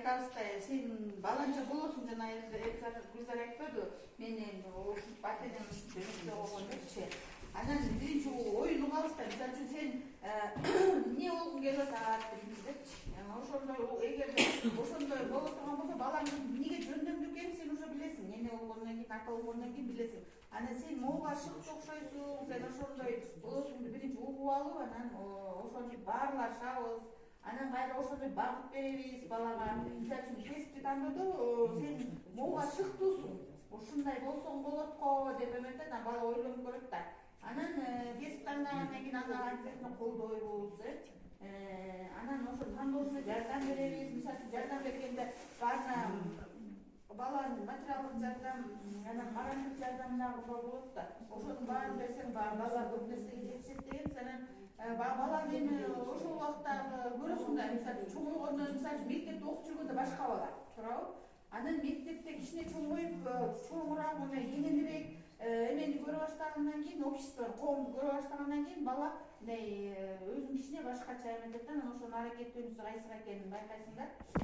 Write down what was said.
айтабыз да, сен баланча болосуң, жана Гүлзар айтпады, мен эми ушинтип ата энем ушинтип эмесе болгон депчи. Анан биринчи оюн угабыз да, мисалы үчүн сен эмне болгуң келип атат депчи. Ошондой эгерде ошондой боло турган болсо, балаң эмнеге жөндөмдү экенин сен уже билесиң. Эне болгондон кийин, ата болгондон кийин билесиң. Анан сен могуга шыкты окшойсуң, сен ошондой болосуңду биринчи угуп алып, анан ошентип баарлашабыз. Анан кайра ошондой багыт беребиз балага. Мисалы үчүн кесипти тандоодо сен могуга шыктуусуң, ушундай болсоң болот го деп эметет, анан бала ойлонуп көрөт да. Анан кесип тандагандан кийин аны обязательно колдойбуз. Анан ошо тандоосуна жардам беребиз. Мисалы үчүн жардам бергенде баарына баланын материалдык жардам, анан моральдык жардам дагы болот да. Ошонун баарын берсең, бала көп нерсеге жетишет дегенбиз. Анан баланы эми ошол убакта көрөсүң да, мисалы үчүн чоңойгондон, мисалы үчүн мектепте окуп жүргөндө башка бала, туурабы? Анан мектепте кичине чоңоюп, чоңураак, ийгенирээк эмени көрө баштагандан кийин, общество, коомду көрө баштагандан кийин бала өзүн кичине башкача эметет да, анан ошонун аракеттенүүсү кайсыга экенин байкайсың да.